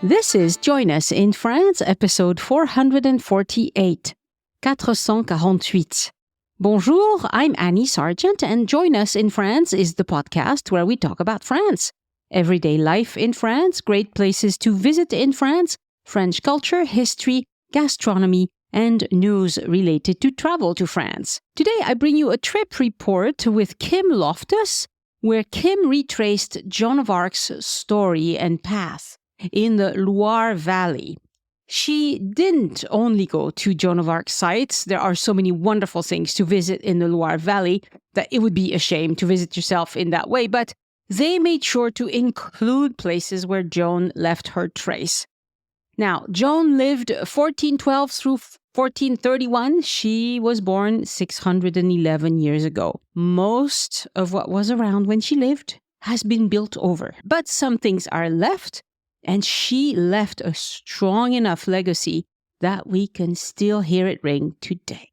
This is Join Us in France, episode 448. 448. Bonjour, I'm Annie Sargent, and Join Us in France is the podcast where we talk about France. Everyday life in France, great places to visit in France, French culture, history, gastronomy, and news related to travel to France. Today, I bring you a trip report with Kim Loftus, where Kim retraced Joan of Arc's story and path in the Loire Valley. She didn't only go to Joan of Arc sites. There are so many wonderful things to visit in the Loire Valley that it would be a shame to visit yourself in that way, but they made sure to include places where Joan left her trace. Now, Joan lived 1412 through 1431. She was born 611 years ago. Most of what was around when she lived has been built over, but some things are left, and she left a strong enough legacy that we can still hear it ring today.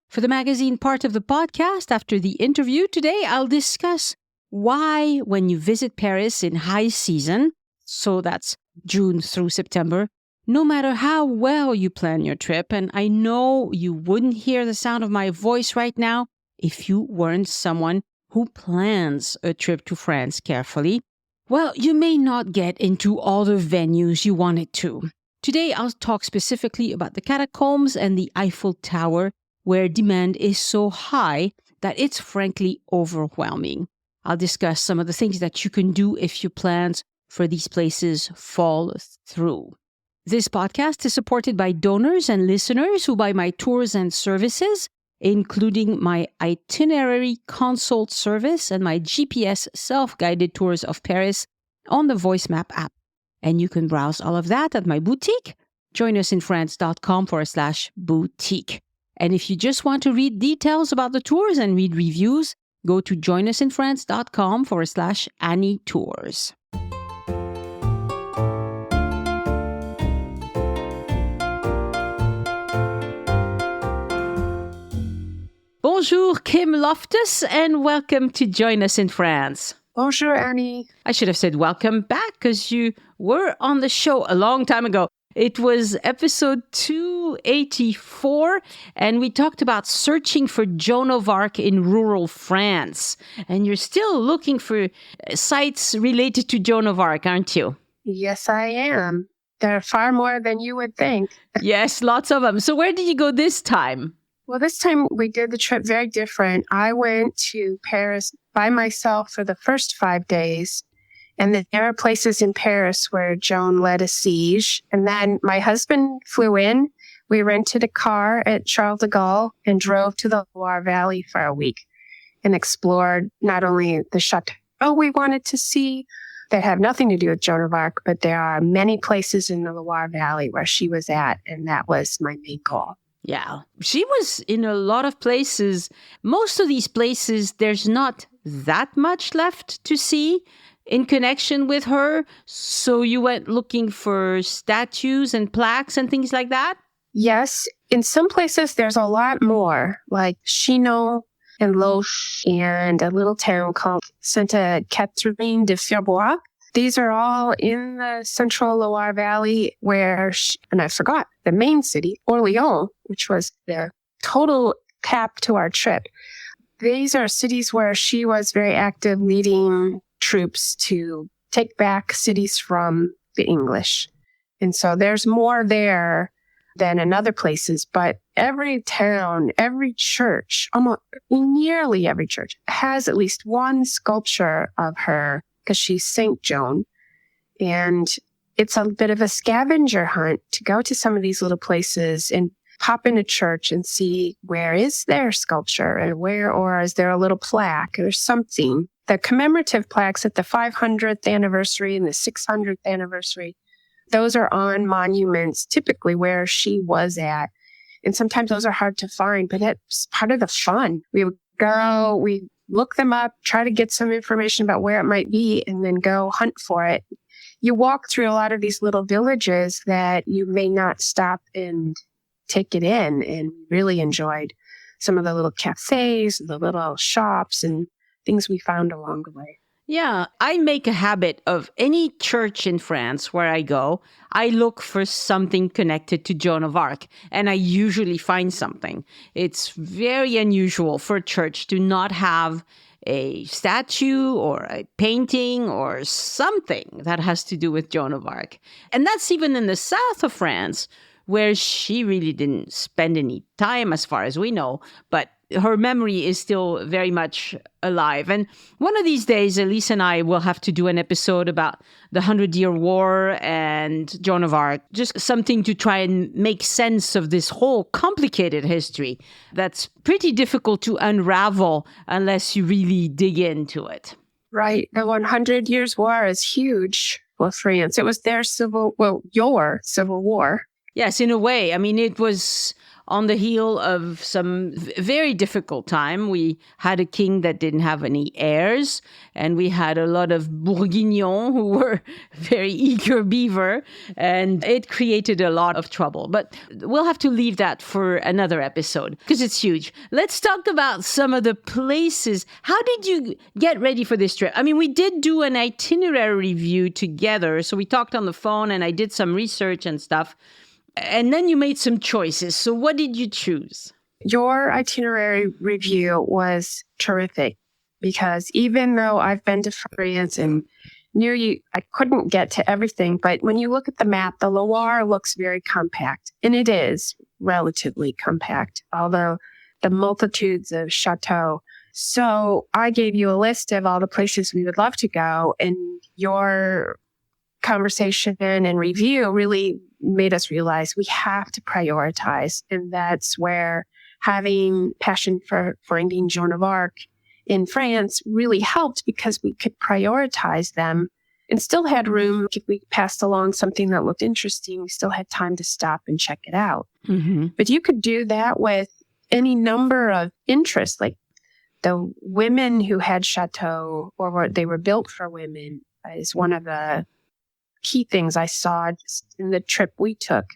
For the magazine part of the podcast, after the interview today, I'll discuss why, when you visit Paris in high season, so that's June through September, no matter how well you plan your trip, and I know you wouldn't hear the sound of my voice right now if you weren't someone who plans a trip to France carefully, well, you may not get into all the venues you wanted to. Today, I'll talk specifically about the catacombs and the Eiffel Tower, where demand is so high that it's frankly overwhelming. I'll discuss some of the things that you can do if your plans for these places fall through. This podcast is supported by donors and listeners who buy my tours and services, including my itinerary consult service and my GPS self-guided tours of Paris on the VoiceMap app. And you can browse all of that at my boutique, joinusinfrance.com/boutique. And if you just want to read details about the tours and read reviews, go to joinusinfrance.com/Annie Tours. Bonjour, Kim Loftus, and welcome to Join Us in France. Bonjour, Annie. I should have said welcome back because you were on the show a long time ago. It was episode 284, and we talked about searching for Joan of Arc in rural France. And you're still looking for sites related to Joan of Arc, aren't you? Yes, I am. There are far more than you would think. Yes, lots of them. So where did you go this time? Well, this time we did the trip very different. I went to Paris by myself for the first 5 days. And then there are places in Paris where Joan led a siege. And then my husband flew in. We rented a car at Charles de Gaulle and drove to the Loire Valley for a week and explored not only the chateau we wanted to see that have nothing to do with Joan of Arc, but there are many places in the Loire Valley where she was at. And that was my main goal. Yeah, she was in a lot of places. Most of these places, there's not that much left to see in connection with her. So you went looking for statues and plaques and things like that? Yes. In some places, there's a lot more, like Chinon and Loches and a little town called Sainte-Catherine-de-Fierbois. These are all in the central Loire Valley where, and I forgot, the main city, Orléans, which was the total cap to our trip. These are cities where she was very active leading troops to take back cities from the English. And so there's more there than in other places, but every town, every church, almost nearly every church has at least one sculpture of her, because she's Saint Joan. And it's a bit of a scavenger hunt to go to some of these little places and pop in a church and see where is their sculpture and or is there a little plaque or something. The commemorative plaques at the 500th anniversary and the 600th anniversary, those are on monuments typically where she was at. And sometimes those are hard to find, but it's part of the fun. We would go, we look them up, try to get some information about where it might be, and then go hunt for it. You walk through a lot of these little villages that you may not stop and take it in, and really enjoyed some of the little cafes, the little shops and things we found along the way. Yeah, I make a habit of any church in France where I go, I look for something connected to Joan of Arc, and I usually find something. It's very unusual for a church to not have a statue or a painting or something that has to do with Joan of Arc. And that's even in the south of France, where she really didn't spend any time, as far as we know, but her memory is still very much alive. And one of these days, Elise and I will have to do an episode about the 100-Year War and Joan of Arc, just something to try and make sense of this whole complicated history that's pretty difficult to unravel unless you really dig into it. Right. The 100 Years' War is huge for France. It was your civil war. Yes, in a way. I mean, it was on the heel of some very difficult time. We had a king that didn't have any heirs, and we had a lot of Bourguignons who were very eager beaver, and it created a lot of trouble. But we'll have to leave that for another episode because it's huge. Let's talk about some of the places. How did you get ready for this trip? I mean, we did do an itinerary review together, so we talked on the phone, and I did some research and stuff. And then you made some choices. So what did you choose? Your itinerary review was terrific because even though I've been to France and near you, I couldn't get to everything. But when you look at the map, the Loire looks very compact. And it is relatively compact, although the multitudes of chateaux. So I gave you a list of all the places we would love to go. And your conversation and review really made us realize we have to prioritize. And that's where having passion for finding Joan of Arc in France really helped because we could prioritize them and still had room. If we passed along something that looked interesting, we still had time to stop and check it out. Mm-hmm. But you could do that with any number of interests, like the women who had chateau or they were built for women is one of the key things I saw in the trip we took.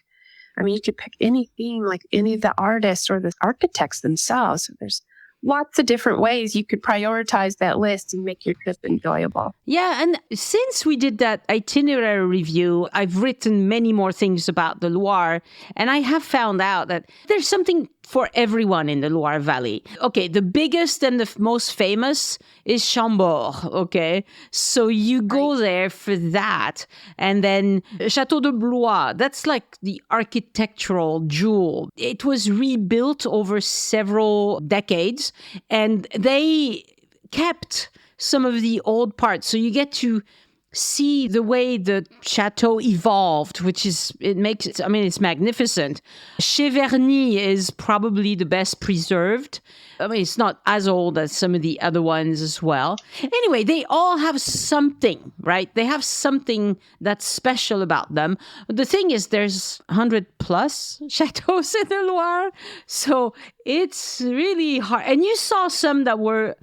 I mean, you could pick any theme, like any of the artists or the architects themselves. So there's lots of different ways you could prioritize that list and make your trip enjoyable. Yeah, and since we did that itinerary review, I've written many more things about the Loire, and I have found out that there's something for everyone in the Loire Valley. Okay, the biggest and the most famous is Chambord, okay? So you go there for that. And then Château de Loches, that's like the architectural jewel. It was rebuilt over several decades, and they kept some of the old parts. So you get to see the way the chateau evolved, it's magnificent. Cheverny is probably the best preserved. I mean, it's not as old as some of the other ones as well. Anyway, they all have something, right? They have something that's special about them. The thing is, there's 100 plus chateaux in the Loire. So it's really hard. And you saw some that were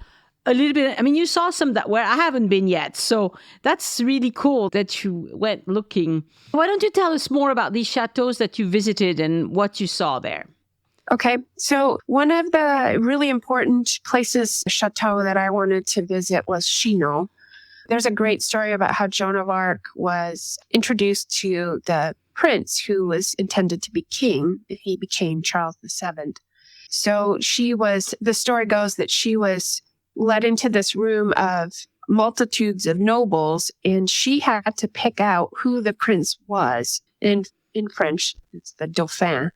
a little bit, you saw some that where I haven't been yet. So that's really cool that you went looking. Why don't you tell us more about these chateaux that you visited and what you saw there? Okay. So one of the really important places, chateau that I wanted to visit was Chinon. There's a great story about how Joan of Arc was introduced to the prince who was intended to be king. He became Charles VII. So the story goes that she was led into this room of multitudes of nobles, and she had to pick out who the prince was. In French, it's the Dauphin.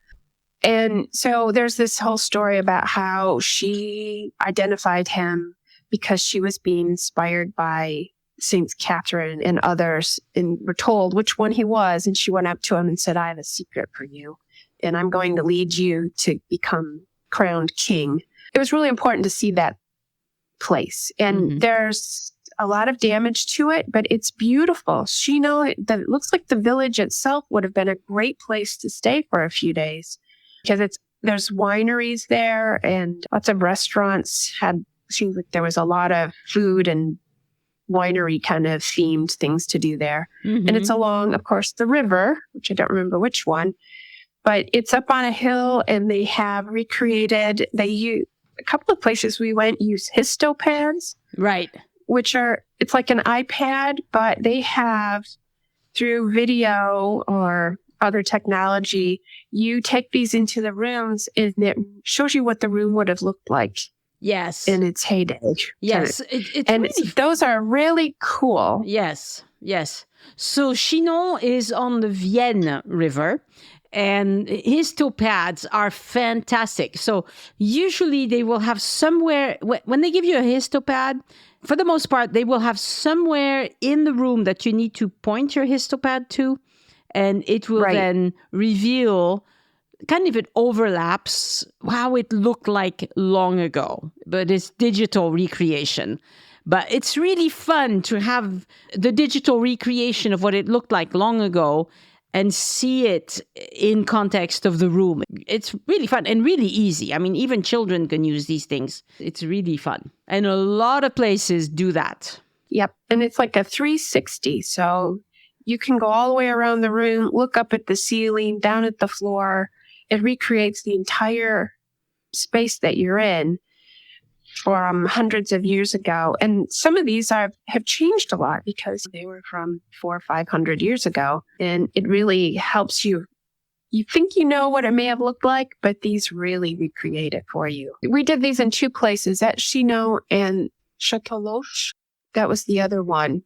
And so there's this whole story about how she identified him because she was being inspired by Sainte-Catherine and others, and were told which one he was. And she went up to him and said, "I have a secret for you, and I'm going to lead you to become crowned king." It was really important to see that place. And there's a lot of damage to it, but it's beautiful. Chinon, it looks like the village itself would have been a great place to stay for a few days because there's wineries there and lots of restaurants seems like there was a lot of food and winery kind of themed things to do there. Mm-hmm. And it's along, of course, the river, which I don't remember which one, but it's up on a hill, and they have recreated, a couple of places we went use histopads. Right. it's like an iPad, but they have, through video or other technology, you take these into the rooms and it shows you what the room would have looked like. Yes. In its heyday. Yes. Those are really cool. Yes. Yes. So Chinon is on the Vienne River, and histopads are fantastic. So usually they will have somewhere, when they give you a histopad, for the most part, they will have somewhere in the room that you need to point your histopad to, and it will then reveal, kind of, it overlaps how it looked like long ago, but it's digital recreation. But it's really fun to have the digital recreation of what it looked like long ago and see it in context of the room. It's really fun and really easy. I mean, even children can use these things. It's really fun. And a lot of places do that. Yep. And it's like a 360. So you can go all the way around the room, look up at the ceiling, down at the floor. It recreates the entire space that you're in from hundreds of years ago. And some of these have changed a lot because they were from 400 or 500 years ago. And it really helps you. You think you know what it may have looked like, but these really recreate it for you. We did these in two places, at Chinon and Château de Loches. That was the other one.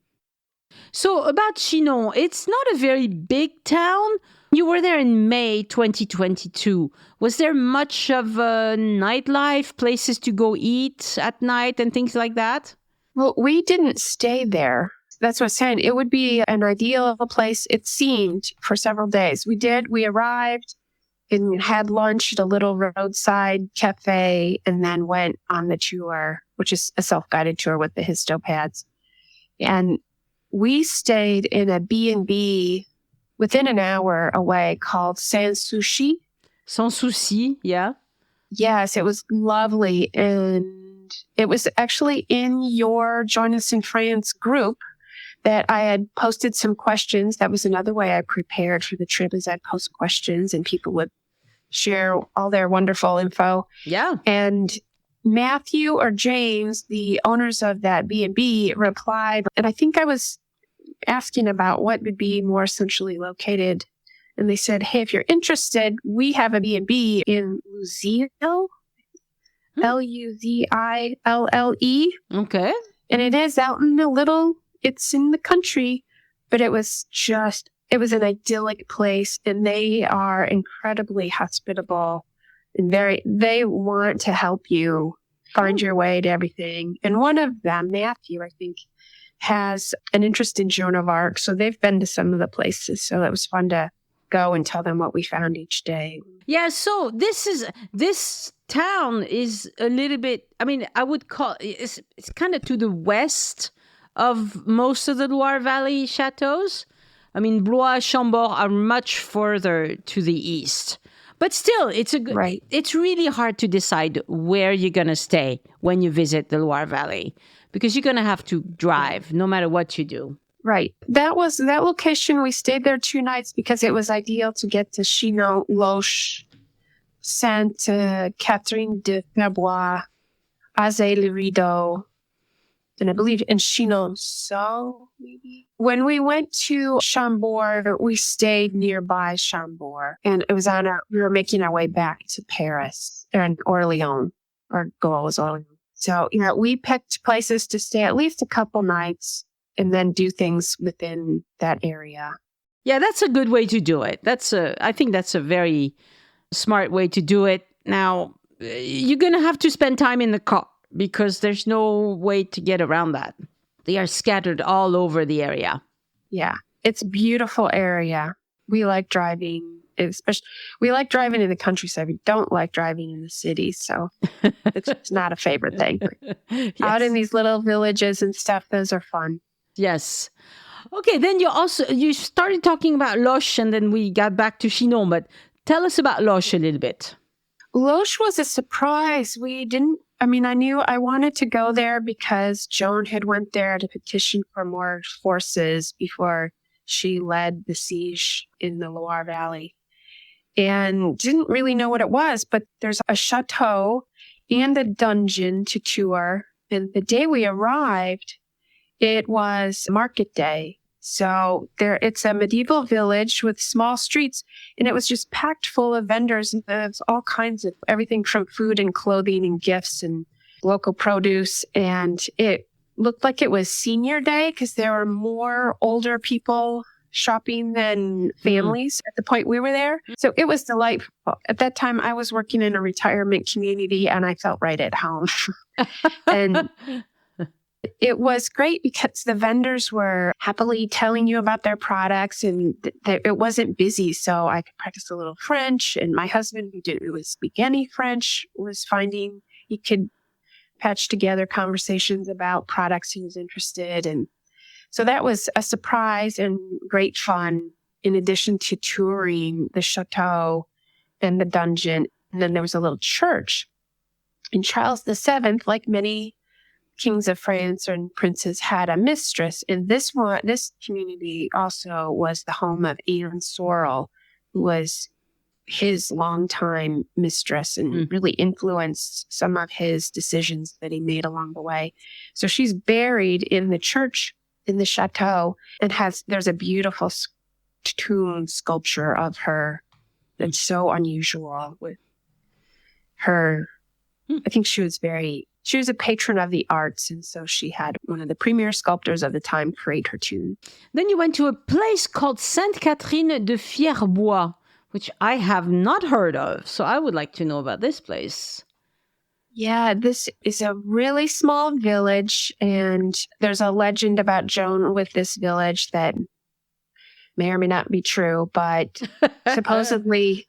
So about Chinon, it's not a very big town. You were there in May 2022. Was there much of a nightlife, places to go eat at night and things like that? Well, we didn't stay there. That's what I'm saying. It would be an ideal place, it seemed, for several days. We arrived and had lunch at a little roadside cafe and then went on the tour, which is a self-guided tour with the histopads. And we stayed in a B&B within an hour away called Sans Souci. Sans Souci, yeah. Yes, it was lovely. And it was actually in your Join Us in France group that I had posted some questions. That was another way I prepared for the trip, is I'd post questions and people would share all their wonderful info. Yeah. And Matthew or James, the owners of that B&B, replied, and I think I was asking about what would be more centrally located. And they said, hey, if you're interested, we have a B&B in Luzille, Luzille. Okay. And it is out in it's in the country, but it was an idyllic place. And they are incredibly hospitable and they want to help you find your way to everything. And one of them, Matthew, I think, has an interest in Joan of Arc. So they've been to some of the places. So it was fun to go and tell them what we found each day. Yeah. So this town is a little bit, I mean, I would call it's kind of to the west of most of the Loire Valley chateaus. I mean, Blois, Chambord are much further to the east. But still, it's really hard to decide where you're going to stay when you visit the Loire Valley, because you're going to have to drive no matter what you do. Right. That location. We stayed there 2 nights because it was ideal to get to Chinon, Loches, Sainte-Catherine-de-Fierbois, Azay-le-Rideau, and I believe in Chinon. So maybe when we went to Chambord, we stayed nearby Chambord, and it was we were making our way back to Paris and Orléans. Our goal was Orléans. So, we picked places to stay at least a couple nights and then do things within that area. Yeah, that's a good way to do it. I think that's a very smart way to do it. Now, you're going to have to spend time in the car because there's no way to get around that. They are scattered all over the area. Yeah, it's a beautiful area. We like driving. We like driving in the countryside. We don't like driving in the city, so it's just not a favorite thing. Yes. Out in these little villages and stuff, those are fun. Yes. Okay, then you started talking about Loches, and then we got back to Chinon, but tell us about Loches a little bit. Loches was a surprise. I knew I wanted to go there because Joan had went there to petition for more forces before she led the siege in the Loire Valley. And didn't really know what it was, but there's a chateau and a dungeon to tour. And the day we arrived, it was market day. So it's a medieval village with small streets, and it was just packed full of vendors of all kinds of everything from food and clothing and gifts and local produce. And it looked like it was senior day because there were more older people shopping than families at the point we were there. So it was delightful. At that time, I was working in a retirement community and I felt right at home. And it was great because the vendors were happily telling you about their products and it wasn't busy. So I could practice a little French. And my husband, who didn't really speak any French, was finding he could patch together conversations about products he was interested in. So that was a surprise and great fun, in addition to touring the chateau and the dungeon. And then there was a little church. And Charles VII, like many kings of France and princes, had a mistress. And this community also was the home of Anne Sorel, who was his longtime mistress and really influenced some of his decisions that he made along the way. So she's buried in the church in the chateau and there's a beautiful tomb sculpture of her that's so unusual with her. I think she was a patron of the arts, and so she had one of the premier sculptors of the time create her tomb. Then you went to a place called Sainte-Catherine-de-Fierbois, which I have not heard of. So I would like to know about this place. Yeah, this is a really small village, and there's a legend about Joan with this village that may or may not be true, but supposedly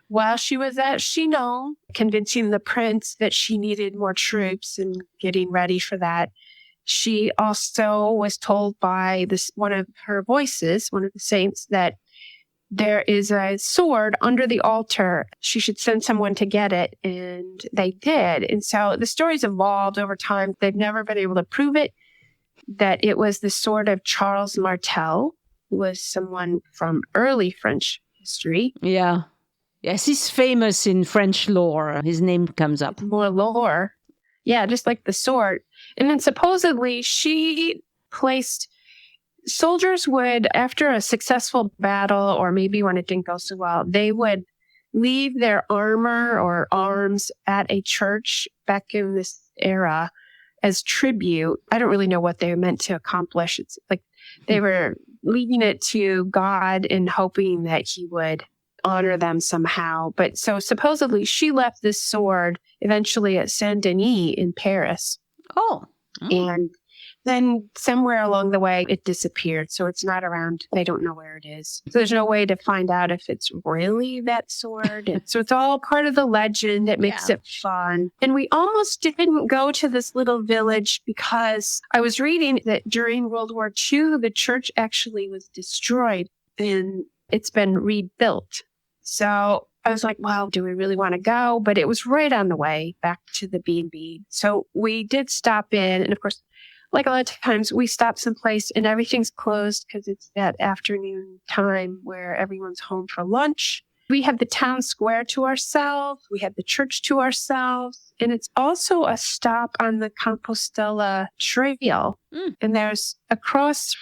while she was at Chinon, convincing the prince that she needed more troops and getting ready for that, she also was told by one of her voices, one of the saints, that there is a sword under the altar. She should send someone to get it. And they did. And so the story's evolved over time. They've never been able to prove it, that it was the sword of Charles Martel, who was someone from early French history. Yeah. Yes, he's famous in French lore. His name comes up. More lore. Yeah, just like the sword. And then supposedly she placed... Soldiers would, after a successful battle, or maybe when it didn't go so well, they would leave their armor or arms at a church back in this era as tribute. I don't really know what they were meant to accomplish. It's like they were leaving it to God and hoping that he would honor them somehow. But so supposedly she left this sword eventually at Saint-Denis in Paris. Oh. And then somewhere along the way, it disappeared. So it's not around. They don't know where it is. So there's no way to find out if it's really that sword. And so it's all part of the legend that makes it fun. And we almost didn't go to this little village because I was reading that during World War II, the church actually was destroyed and it's been rebuilt. So I was like, well, do we really want to go? But it was right on the way back to the B&B. So we did stop in. And of course, like a lot of times, we stop someplace and everything's closed because it's that afternoon time where everyone's home for lunch. We have the town square to ourselves. We have the church to ourselves. And it's also a stop on the Compostela Trail. And there's across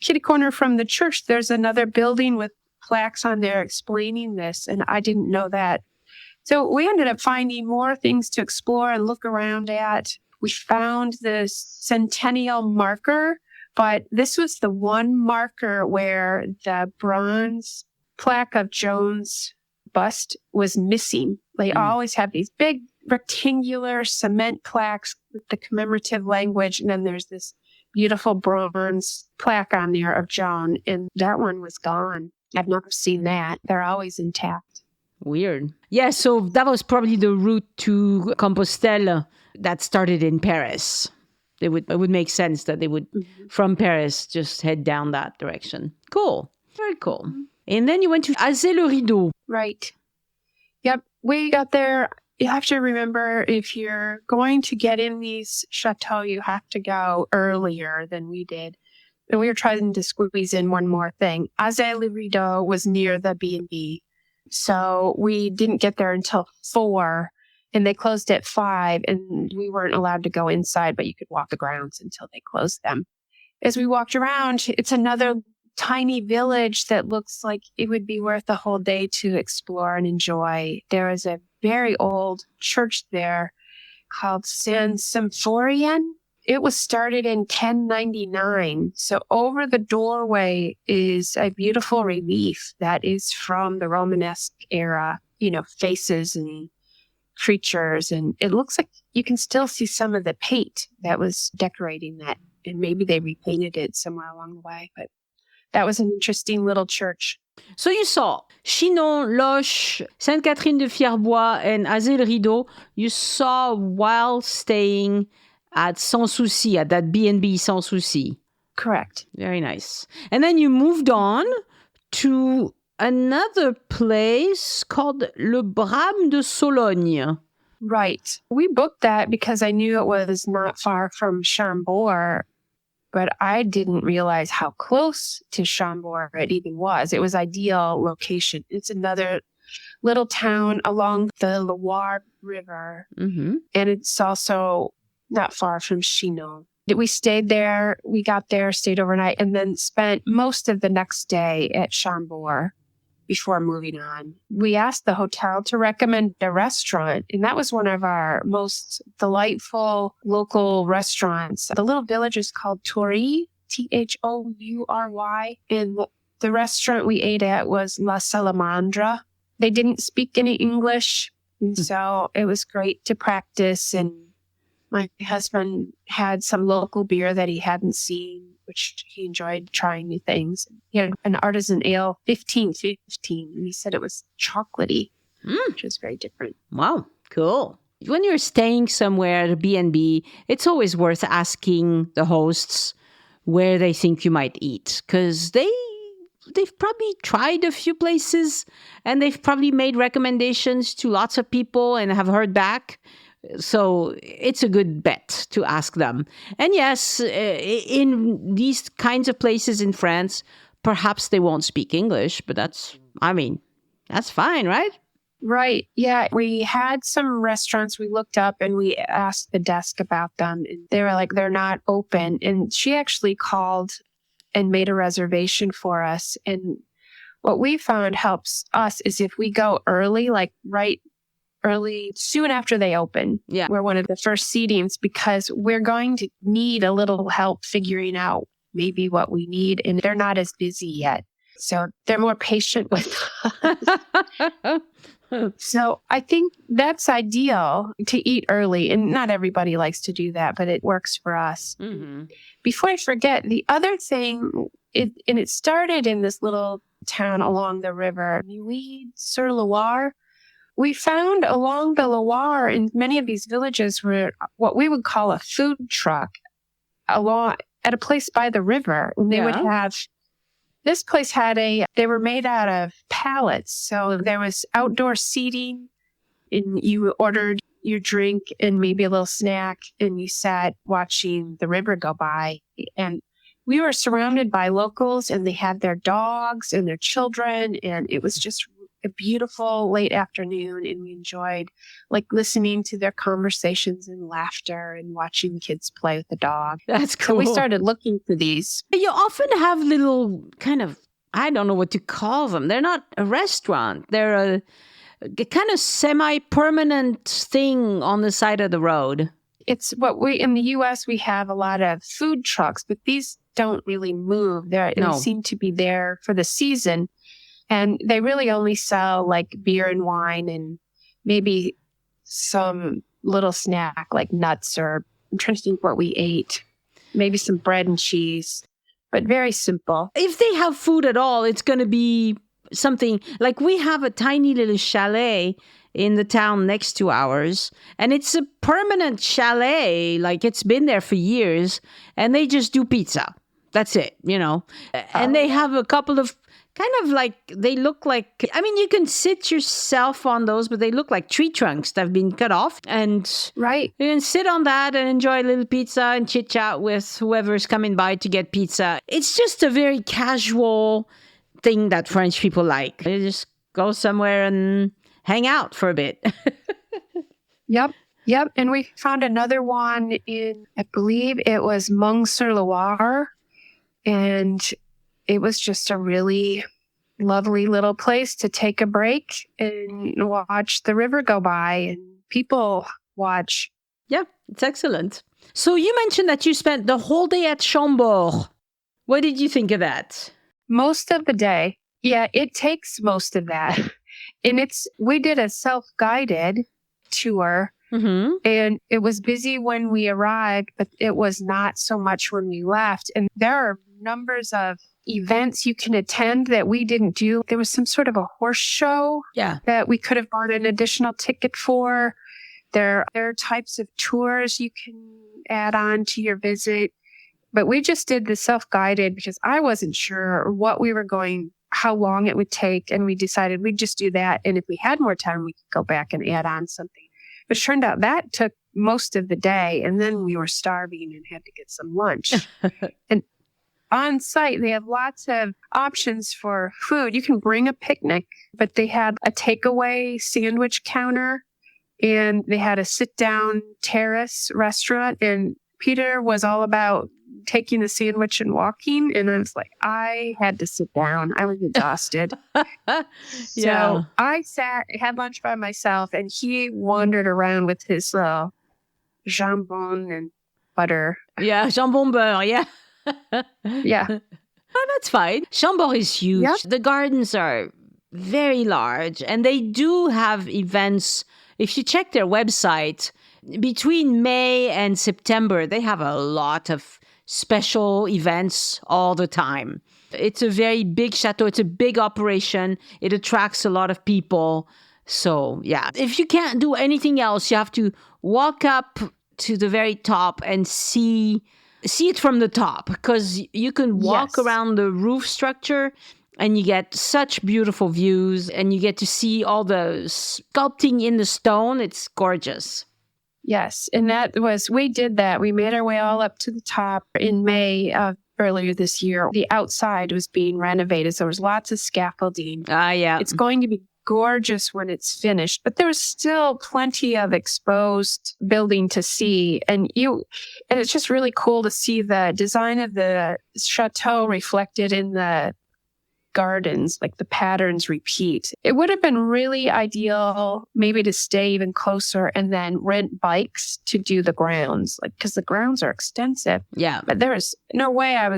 kitty corner from the church, there's another building with plaques on there explaining this. And I didn't know that. So we ended up finding more things to explore and look around at. We found the centennial marker, but this was the one marker where the bronze plaque of Joan's bust was missing. They always have these big rectangular cement plaques with the commemorative language, and then there's this beautiful bronze plaque on there of Joan, and that one was gone. I've never seen that. They're always intact. Weird. Yeah, so that was probably the route to Compostelle that started in Paris. It would make sense that they would, from Paris, just head down that direction. Cool. Very cool. And then you went to Azay-le-Rideau. Right. Yep. We got there. You have to remember, if you're going to get in these chateaux, you have to go earlier than we did. And we were trying to squeeze in one more thing. Azay-le-Rideau was near the B&B. So we didn't get there until 4, and they closed at 5, and we weren't allowed to go inside, but you could walk the grounds until they closed them. as we walked around, it's another tiny village that looks like it would be worth a whole day to explore and enjoy. There is a very old church there called San Symphorien. It was started in 1099. So over the doorway is a beautiful relief that is from the Romanesque era, faces and creatures. And it looks like you can still see some of the paint that was decorating that. And maybe they repainted it somewhere along the way. But that was an interesting little church. So you saw Chinon, Loches, Sainte-Catherine-de-Fierbois, and Azay-le-Rideau. You saw while staying at Sans Souci, at that B&B Sans Souci. Correct. Very nice. And then you moved on to another place called Le Brame de Sologne. Right. We booked that because I knew it was not far from Chambord, but I didn't realize how close to Chambord it even was. It was ideal location. It's another little town along the Loire River, and it's also not far from Chinon. We stayed there. We got there, stayed overnight, and then spent most of the next day at Chambord before moving on. We asked the hotel to recommend a restaurant, and that was one of our most delightful local restaurants. The little village is called Toury, Thoury, and the restaurant we ate at was La Salamandre. They didn't speak any English, and so it was great to practice, and my husband had some local beer that he hadn't seen, which he enjoyed trying new things. He had an artisan ale, 1515, and he said it was chocolatey, which was very different. Wow, cool. When you're staying somewhere at a B&B, it's always worth asking the hosts where they think you might eat, because they've probably tried a few places, and they've probably made recommendations to lots of people and have heard back. So it's a good bet to ask them. And yes, in these kinds of places in France, perhaps they won't speak English, but that's fine, right? Right. Yeah. We had some restaurants we looked up and we asked the desk about them. And they were like, they're not open. And she actually called and made a reservation for us. And what we found helps us is if we go early, like early, soon after they open. Yeah. We're one of the first seatings because we're going to need a little help figuring out maybe what we need. And they're not as busy yet. So they're more patient with us. So I think that's ideal to eat early. And not everybody likes to do that, but it works for us. Mm-hmm. Before I forget, the other thing, it started in this little town along the river, Neuilly-sur-Loire. We found along the Loire in many of these villages were what we would call a food truck at a place by the river. And they would have, this place they were made out of pallets. So there was outdoor seating and you ordered your drink and maybe a little snack and you sat watching the river go by. And we were surrounded by locals and they had their dogs and their children. And it was just a beautiful late afternoon, and we enjoyed listening to their conversations and laughter and watching kids play with the dog. That's cool. So we started looking for these. You often have little kind of, I don't know what to call them. They're not a restaurant. They're a kind of semi-permanent thing on the side of the road. It's what in the U.S., we have a lot of food trucks, but these don't really move. They seem to be there for the season. And they really only sell beer and wine and maybe some little snack like nuts or I'm trying to think what we ate. Maybe some bread and cheese, but very simple. If they have food at all, it's going to be something like we have a tiny little chalet in the town next to ours. And it's a permanent chalet. It's been there for years. And they just do pizza. That's it, And they have a couple of they look like, you can sit yourself on those, but they look like tree trunks that have been cut off. And right. You can sit on that and enjoy a little pizza and chit chat with whoever's coming by to get pizza. It's just a very casual thing that French people like. They just go somewhere and hang out for a bit. Yep. And we found another one in, I believe it was Meung-sur-Loire. And it was just a really lovely little place to take a break and watch the river go by and people watch. Yeah, it's excellent. So you mentioned that you spent the whole day at Chambord. What did you think of that? Most of the day. Yeah, it takes most of that. And we did a self-guided tour. Mm-hmm. And it was busy when we arrived, but it was not so much when we left. And there are numbers of events you can attend that we didn't do. There was some sort of a horse show that we could have bought an additional ticket for. There are types of tours you can add on to your visit. But we just did the self-guided because I wasn't sure what we were going, how long it would take. And we decided we'd just do that. And if we had more time, we could go back and add on something. But it turned out that took most of the day. And then we were starving and had to get some lunch. And on site, they have lots of options for food. You can bring a picnic, but they had a takeaway sandwich counter and they had a sit-down terrace restaurant. And Peter was all about taking the sandwich and walking. And I was like, I had to sit down. I was exhausted. So I had lunch by myself, and he wandered around with his jambon and butter. Yeah, jambon beurre, yeah. Yeah. Oh, that's fine. Chambord is huge. Yep. The gardens are very large, and they do have events. If you check their website, between May and September, they have a lot of special events all the time. It's a very big chateau. It's a big operation. It attracts a lot of people. So, yeah, if you can't do anything else, you have to walk up to the very top and see it from the top, because you can walk around the roof structure and you get such beautiful views and you get to see all the sculpting in the stone. It's gorgeous. Yes. And we did that. We made our way all up to the top in May earlier this year. The outside was being renovated. So there was lots of scaffolding. Yeah. It's going to be gorgeous when it's finished, but there's still plenty of exposed building to see. And it's just really cool to see the design of the chateau reflected in the gardens, like the patterns repeat. It would have been really ideal maybe to stay even closer and then rent bikes to do the grounds, because the grounds are extensive. Yeah. But there was no way at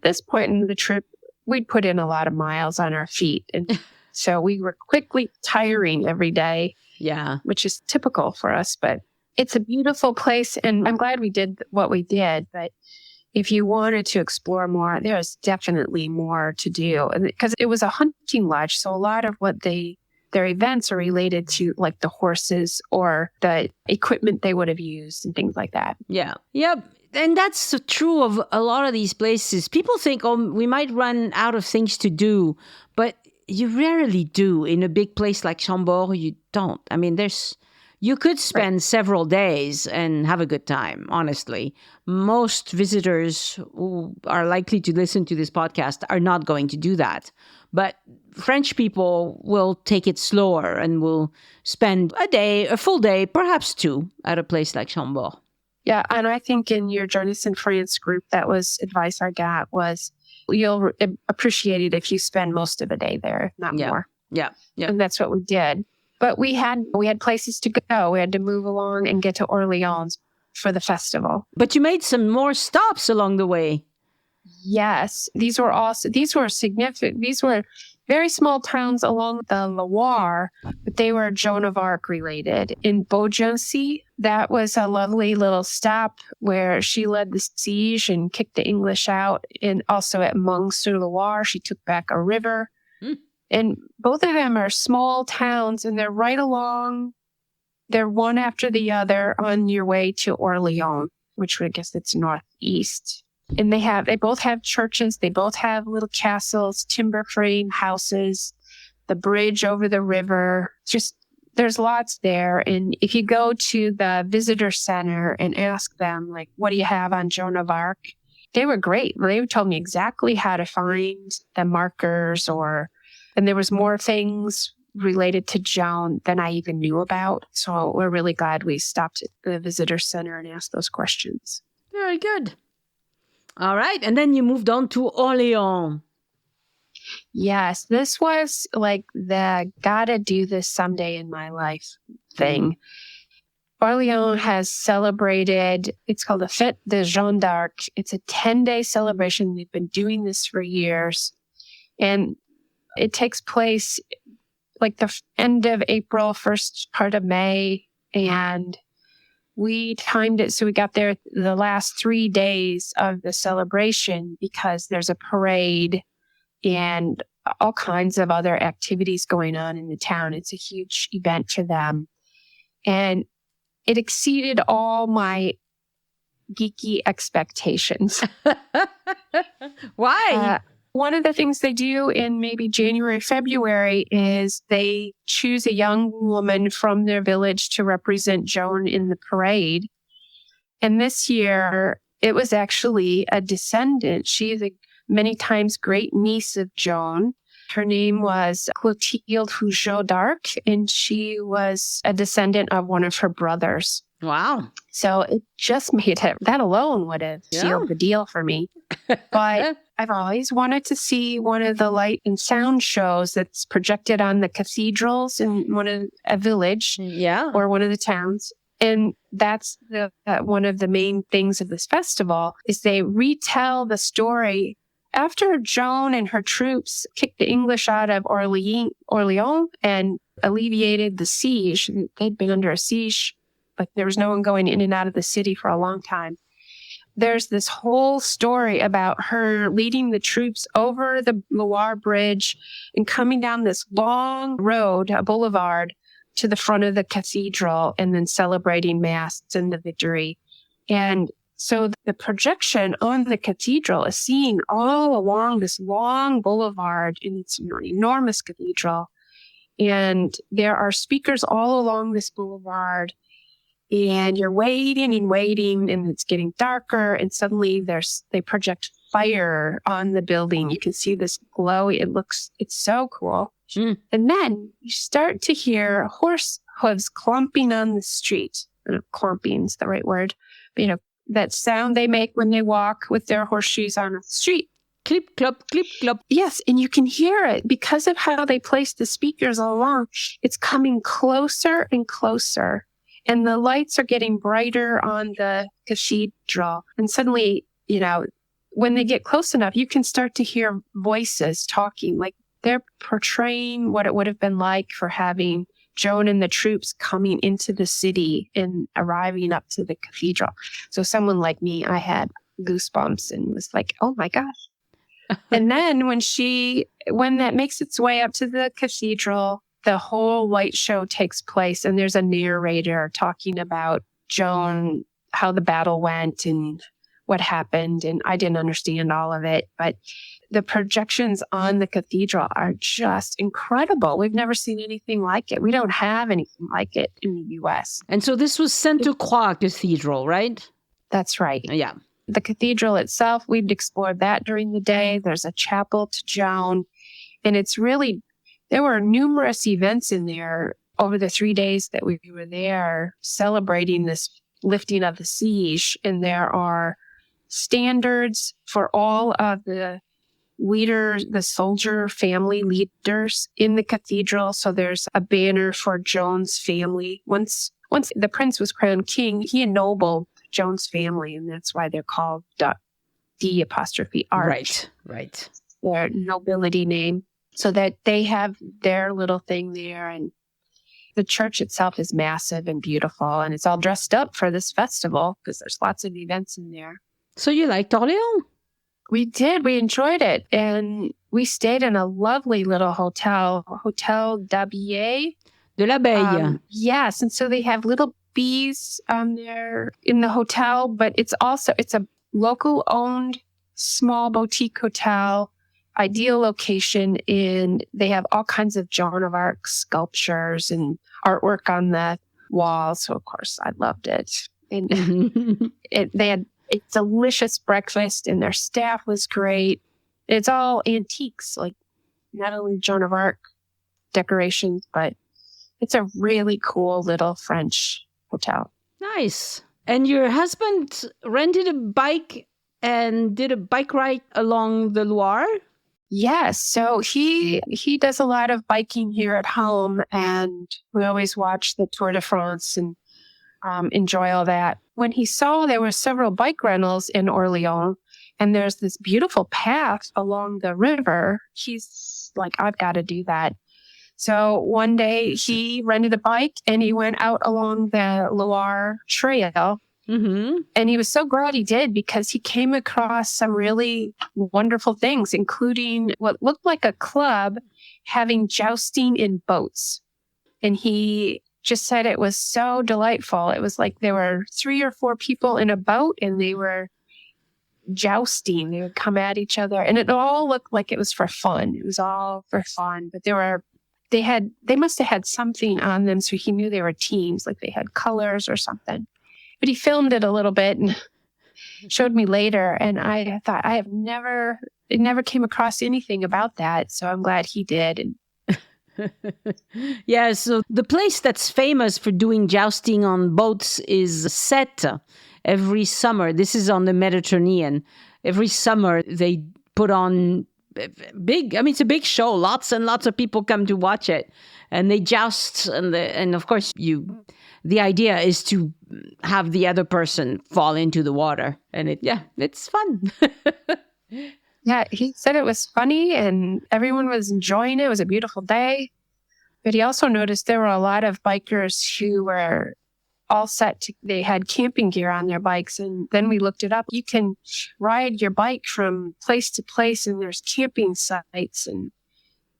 this point in the trip, we'd put in a lot of miles on our feet. And so we were quickly tiring every day. Yeah. Which is typical for us, but it's a beautiful place. And I'm glad we did what we did. But if you wanted to explore more, there's definitely more to do. Because it was a hunting lodge, so a lot of what their events are related to, like the horses or the equipment they would have used and things like that. Yeah. Yep. And that's true of a lot of these places. People think, we might run out of things to do, but you rarely do. In a big place like Chambord, you don't. I mean, you could spend several days and have a good time, honestly. Most visitors who are likely to listen to this podcast are not going to do that. But French people will take it slower and will spend a full day, perhaps two, at a place like Chambord. Yeah, and I think in your Journalists in France group, that was advice I got was you'll appreciate it if you spend most of a day there, if not more. Yeah. And that's what we did. But we had places to go. We had to move along and get to Orléans for the festival. But you made some more stops along the way. Yes. These were significant. These were very small towns along the Loire, but they were Joan of Arc related. In Beaugency, that was a lovely little stop where she led the siege and kicked the English out. And also at Meung-sur-Loire, she took back a river. And both of them are small towns, and they're right along. They're one after the other on your way to Orléans, which I guess it's northeast. And they both have churches. They both have little castles, timber frame houses, the bridge over the river. There's lots there. And if you go to the visitor center and ask them, like, what do you have on Joan of Arc? They were great. They told me exactly how to find the markers and there was more things related to Joan than I even knew about. So we're really glad we stopped at the visitor center and asked those questions. Very good. All right. And then you moved on to Orléans. Yes, this was like the gotta do this someday in my life thing. Orléans has celebrated, it's called the Fêtes de Jeanne. It's a 10-day celebration. They've been doing this for years. And it takes place like the end of April, first part of May. And we timed it so we got there the last 3 days of the celebration because there's a parade and all kinds of other activities going on in the town. It's a huge event for them. And it exceeded all my geeky expectations. Why? One of the things they do in maybe January, February is they choose a young woman from their village to represent Joan in the parade. And this year, it was actually a descendant. She is a many times great niece of Joan. Her name was Clotilde Fougeot d'Arc, and she was a descendant of one of her brothers. Wow. So it just made it, that alone would have sealed the deal for me. But I've always wanted to see one of the light and sound shows that's projected on the cathedrals in a village or one of the towns. And that's one of the main things of this festival is they retell the story after Joan and her troops kicked the English out of Orléans and alleviated the siege. They'd been under a siege, but there was no one going in and out of the city for a long time. There's this whole story about her leading the troops over the Loire Bridge and coming down this long road, a boulevard, to the front of the cathedral and then celebrating Mass and the victory. And so the projection on the cathedral is seeing all along this long boulevard, and it's an enormous cathedral. And there are speakers all along this boulevard. And you're waiting and waiting, and it's getting darker. And suddenly they project fire on the building. You can see this glow. It's so cool. And then you start to hear horse hooves clumping on the street. Clumping is the right word. But, that sound they make when they walk with their horseshoes on the street. Clip, clop, clip, clop. Yes, and you can hear it because of how they place the speakers along. It's coming closer and closer. And the lights are getting brighter on the cathedral. And suddenly, when they get close enough, you can start to hear voices talking. Like they're portraying what it would have been like for having Joan and the troops coming into the city and arriving up to the cathedral. So someone like me, I had goosebumps and was like, oh my gosh. And then when that makes its way up to the cathedral, the whole light show takes place, and there's a narrator talking about Joan, how the battle went and what happened. And I didn't understand all of it, but the projections on the cathedral are just incredible. We've never seen anything like it. We don't have anything like it in the U.S. And so this was Sainte-Croix Cathedral, right? That's right. Yeah. The cathedral itself, we've explored that during the day. There's a chapel to Joan, and there were numerous events in there over the 3 days that we were there celebrating this lifting of the siege. And there are standards for all of the leaders, the soldier family leaders in the cathedral. So there's a banner for Joan's family. Once the prince was crowned king, he ennobled Joan's family, and that's why they're called D''Arch. Right. Their nobility name. So that they have their little thing there. And the church itself is massive and beautiful, and it's all dressed up for this festival because there's lots of events in there. So you liked Orléans? We did. We enjoyed it. And we stayed in a lovely little hotel, Hotel d'Abbaye. De l'Abeille. Yes. And so they have little bees there in the hotel, but it's a local owned small boutique hotel, ideal location. And they have all kinds of Joan of Arc sculptures and artwork on the walls. So of course I loved it. And they had a delicious breakfast, and their staff was great. It's all antiques, like not only Joan of Arc decorations, but it's a really cool little French hotel. Nice. And your husband rented a bike and did a bike ride along the Loire. Yes. So he does a lot of biking here at home, and we always watch the Tour de France and enjoy all that. When he saw there were several bike rentals in Orléans, and there's this beautiful path along the river, he's like, I've got to do that. So one day he rented a bike and he went out along the Loire Trail. Mm-hmm. And he was so glad he did, because he came across some really wonderful things, including what looked like a club having jousting in boats. And he just said it was so delightful. It was like there were 3 or 4 people in a boat and they were jousting. They would come at each other, and it all looked like it was for fun. It was all for fun, but they must have had something on them, so he knew they were teams, like they had colors or something. But he filmed it a little bit and showed me later, and I thought, I never came across anything about that, so I'm glad he did. And yeah, so the place that's famous for doing jousting on boats is Sète. Every summer, this is on the Mediterranean. Every summer they put on it's a big show. Lots and lots of people come to watch it, and they joust, and of course the idea is to have the other person fall into the water, and it's fun. Yeah, he said it was funny and everyone was enjoying it. It was a beautiful day. But he also noticed there were a lot of bikers who were all set they had camping gear on their bikes. And then we looked it up. You can ride your bike from place to place, and there's camping sites. And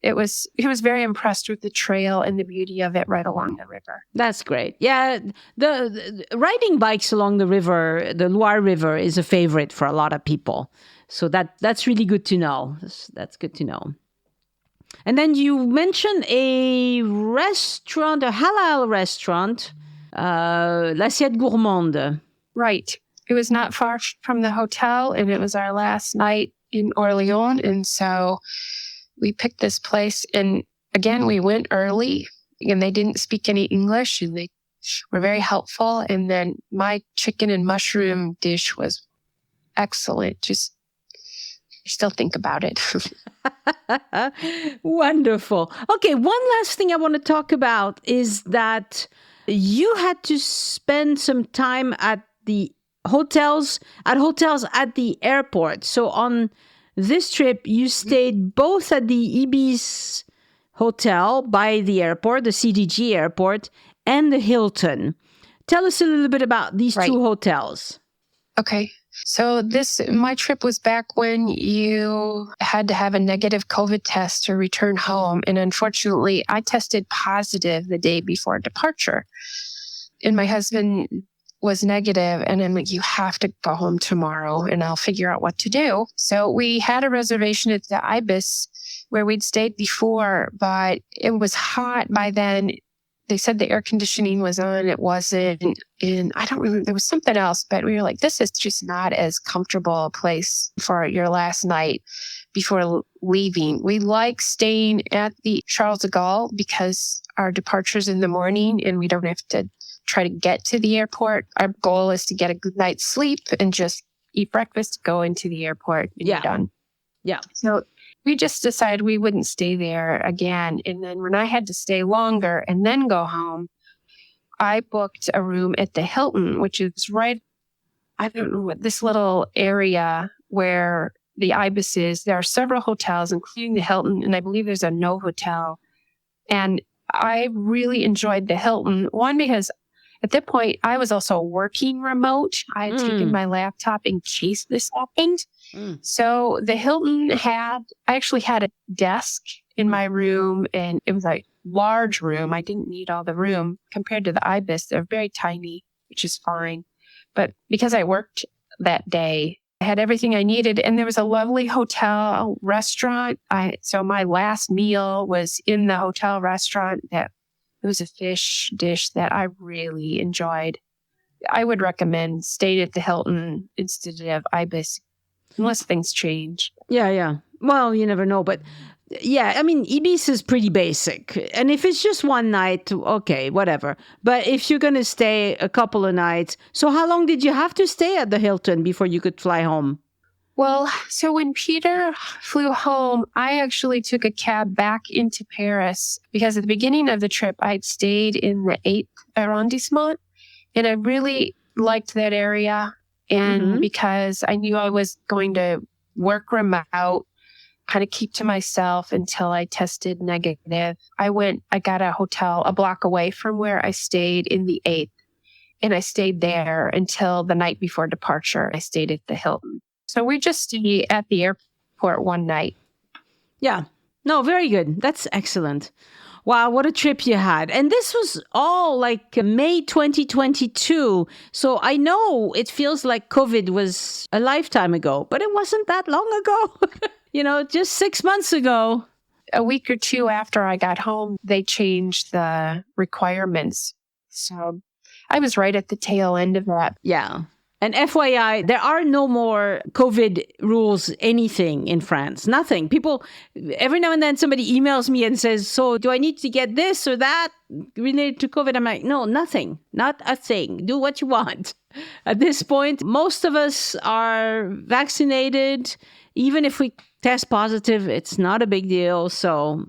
he was very impressed with the trail and the beauty of it right along the river. That's great. Yeah, the riding bikes along the river, the Loire River, is a favorite for a lot of people. So that's really good to know. That's good to know. And then you mentioned a restaurant, a halal restaurant, L'Assiette Gourmande. Right. It was not far from the hotel, and it was our last night in Orléans. And so we picked this place, and again, we went early, and they didn't speak any English, and they were very helpful. And then my chicken and mushroom dish was excellent. I still think about it. Wonderful. Okay, one last thing I want to talk about is that you had to spend some time at the hotels at the airport. So on this trip, you stayed both at the Ibis Hotel by the airport, the CDG airport, and the Hilton. Tell us a little bit about these two hotels. Okay. So my trip was back when you had to have a negative COVID test to return home. And unfortunately, I tested positive the day before departure. And my husband was negative, and I'm like, you have to go home tomorrow and I'll figure out what to do. So we had a reservation at the Ibis where we'd stayed before, but it was hot by then. They said the air conditioning was on. It wasn't. And I don't remember. There was something else, but we were like, this is just not as comfortable a place for your last night before leaving. We like staying at the Charles de Gaulle because our departure's in the morning and we don't have to try to get to the airport. Our goal is to get a good night's sleep and just eat breakfast, go into the airport, and you're done. Yeah. So we just decided we wouldn't stay there again. And then when I had to stay longer and then go home, I booked a room at the Hilton, which is right, I don't know what, this little area where the Ibis is. There are several hotels, including the Hilton, and I believe there's a No Hotel. And I really enjoyed the Hilton. One, because at that point, I was also working remote. I had taken my laptop in case this happened. So the Hilton I actually had a desk in my room, and it was a large room. I didn't need all the room compared to the Ibis. They're very tiny, which is fine. But because I worked that day, I had everything I needed, and there was a lovely hotel restaurant. So my last meal was in the hotel restaurant. It was a fish dish that I really enjoyed. I would recommend staying at the Hilton instead of Ibis, unless things change. Yeah. Well, you never know, but yeah, I mean, Ibis is pretty basic. And if it's just one night, okay, whatever. But if you're going to stay a couple of nights, so how long did you have to stay at the Hilton before you could fly home? Well, so when Peter flew home, I actually took a cab back into Paris because at the beginning of the trip, I'd stayed in the 8th arrondissement and I really liked that area. And because I knew I was going to work remote, kind of keep to myself until I tested negative, I got a hotel a block away from where I stayed in the 8th. And I stayed there until the night before departure. I stayed at the Hilton. So we just stayed at the airport one night. Yeah. No, very good. That's excellent. Wow, what a trip you had. And this was all like May 2022. So I know it feels like COVID was a lifetime ago, but it wasn't that long ago. Just 6 months ago. A week or two after I got home, they changed the requirements. So I was right at the tail end of that. Yeah. And FYI, there are no more COVID rules, anything in France. Nothing. People, every now and then somebody emails me and says, so do I need to get this or that related to COVID? I'm like, no, nothing. Not a thing. Do what you want. At this point, most of us are vaccinated. Even if we test positive, it's not a big deal. So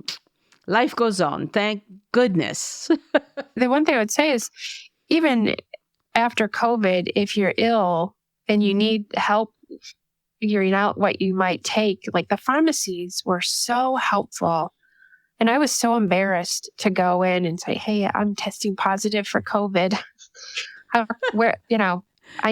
life goes on. Thank goodness. The one thing I would say is, even after COVID, if you're ill and you need help figuring out what you might take, like the pharmacies were so helpful. And I was so embarrassed to go in and say, hey, I'm testing positive for COVID. I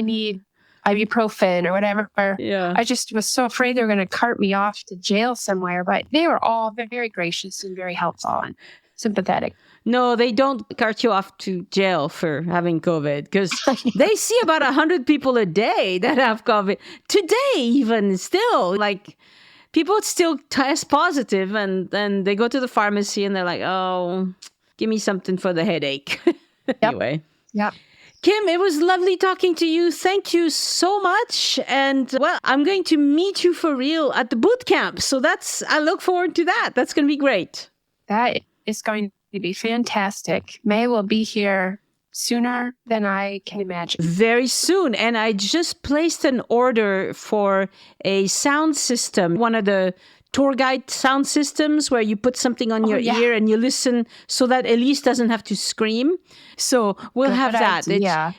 need ibuprofen or whatever. Yeah. I just was so afraid they were going to cart me off to jail somewhere. But they were all very gracious and very helpful and sympathetic. No, they don't cart you off to jail for having COVID because they see about 100 people a day that have COVID. Today, even still, like people still test positive and then they go to the pharmacy and they're like, oh, give me something for the headache. Anyway. Yep. Kim, it was lovely talking to you. Thank you so much. And well, I'm going to meet you for real at the boot camp. So I look forward to that. That's going to be great. That is going to be fantastic. May will be here sooner than I can imagine. Very soon. And I just placed an order for a sound system, one of the tour guide sound systems where you put something on your ear and you listen so that Elise doesn't have to scream. So we'll have that.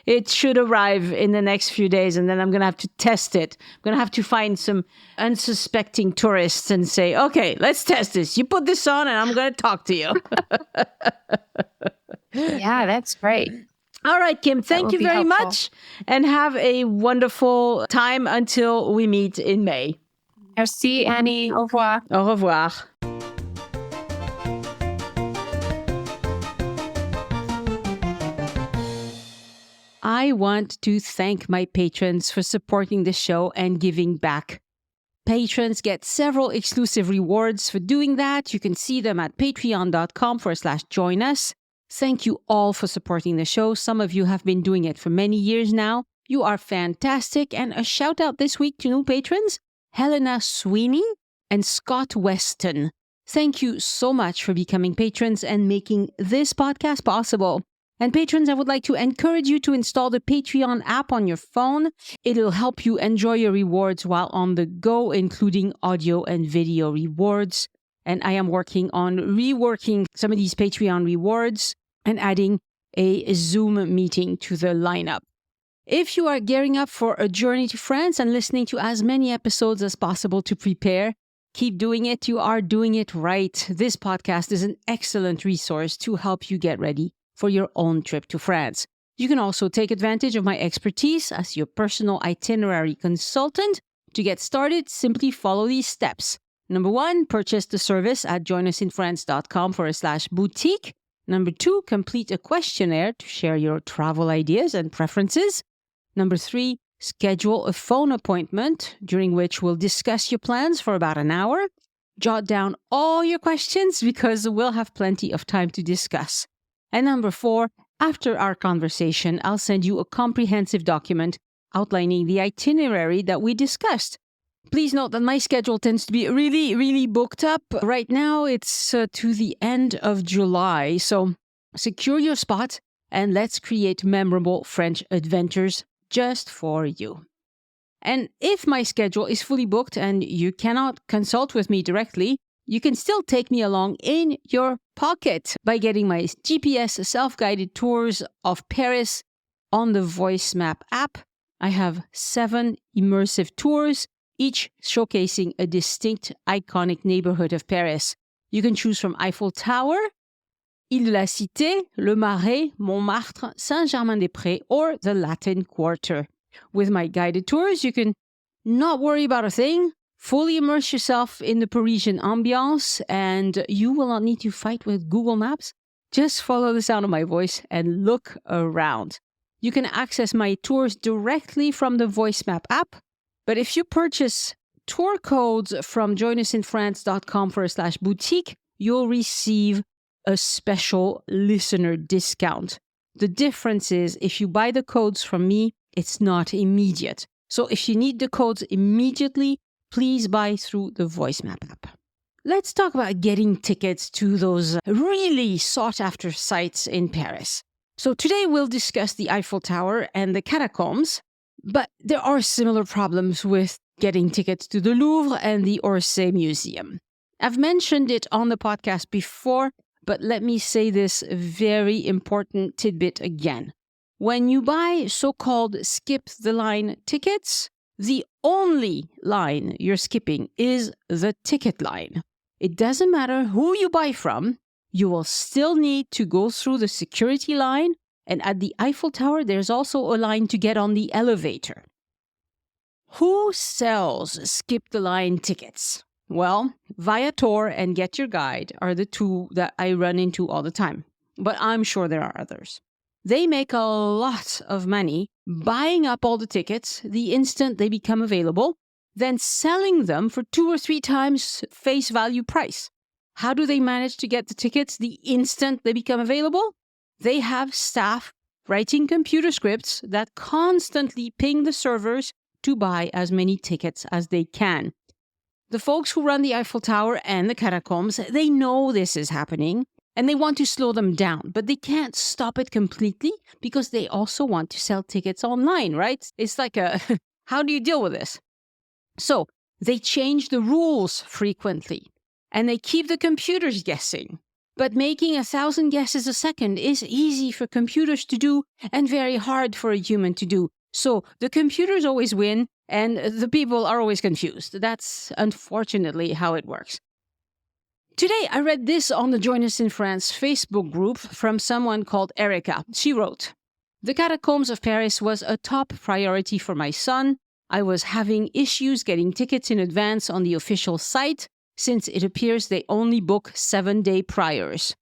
It should arrive in the next few days and then I'm going to have to test it. I'm going to have to find some unsuspecting tourists and say, okay, let's test this. You put this on and I'm going to talk to you. Yeah, that's great. All right, Kim, thank you very much and have a wonderful time until we meet in May. Merci, Annie. Au revoir. Au revoir. I want to thank my patrons for supporting the show and giving back. Patrons get several exclusive rewards for doing that. You can see them at patreon.com/join us. Thank you all for supporting the show. Some of you have been doing it for many years now. You are fantastic. And a shout out this week to new patrons, Helena Sweeney and Scott Weston. Thank you so much for becoming patrons and making this podcast possible. And patrons, I would like to encourage you to install the Patreon app on your phone. It'll help you enjoy your rewards while on the go, including audio and video rewards. And I am working on reworking some of these Patreon rewards and adding a Zoom meeting to the lineup. If you are gearing up for a journey to France and listening to as many episodes as possible to prepare, keep doing it. You are doing it right. This podcast is an excellent resource to help you get ready for your own trip to France. You can also take advantage of my expertise as your personal itinerary consultant. To get started, simply follow these steps. Number 1, purchase the service at joinusinfrance.com/boutique. Number 2, complete a questionnaire to share your travel ideas and preferences. Number 3, schedule a phone appointment during which we'll discuss your plans for about an hour. Jot down all your questions because we'll have plenty of time to discuss. And number 4, after our conversation, I'll send you a comprehensive document outlining the itinerary that we discussed. Please note that my schedule tends to be really booked up. Right now, it's to the end of July. So secure your spot and let's create memorable French adventures just for you. And if my schedule is fully booked and you cannot consult with me directly, you can still take me along in your pocket by getting my GPS self-guided tours of Paris on the Voice Map app. I have 7 immersive tours, each showcasing a distinct, iconic neighborhood of Paris. You can choose from Eiffel Tower, Ile de la Cité, Le Marais, Montmartre, Saint-Germain-des-Prés, or the Latin Quarter. With my guided tours, you can not worry about a thing, fully immerse yourself in the Parisian ambiance, and you will not need to fight with Google Maps. Just follow the sound of my voice and look around. You can access my tours directly from the Voice Map app, but if you purchase tour codes from joinusinfrance.com/boutique, you'll receive a special listener discount. The difference is if you buy the codes from me, it's not immediate. So if you need the codes immediately, please buy through the Voice Map app. Let's talk about getting tickets to those really sought-after sites in Paris. So today we'll discuss the Eiffel Tower and the catacombs, but there are similar problems with getting tickets to the Louvre and the Orsay Museum. I've mentioned it on the podcast before, but let me say this very important tidbit again. When you buy so-called skip-the-line tickets, the only line you're skipping is the ticket line. It doesn't matter who you buy from, you will still need to go through the security line, and at the Eiffel Tower, there's also a line to get on the elevator. Who sells skip-the-line tickets? Well, Viator and Get Your Guide are the two that I run into all the time, but I'm sure there are others. They make a lot of money buying up all the tickets the instant they become available, then selling them for 2 or 3 times face value price. How do they manage to get the tickets the instant they become available? They have staff writing computer scripts that constantly ping the servers to buy as many tickets as they can. The folks who run the Eiffel Tower and the catacombs, they know this is happening and they want to slow them down, but they can't stop it completely because they also want to sell tickets online, right? It's like how do you deal with this? So they change the rules frequently and they keep the computers guessing. But making 1,000 guesses a second is easy for computers to do and very hard for a human to do. So the computers always win and the people are always confused. That's unfortunately how it works. Today, I read this on the Join Us in France Facebook group from someone called Erica. She wrote, "The catacombs of Paris was a top priority for my son. I was having issues getting tickets in advance on the official site, since it appears they only book 7-day priors.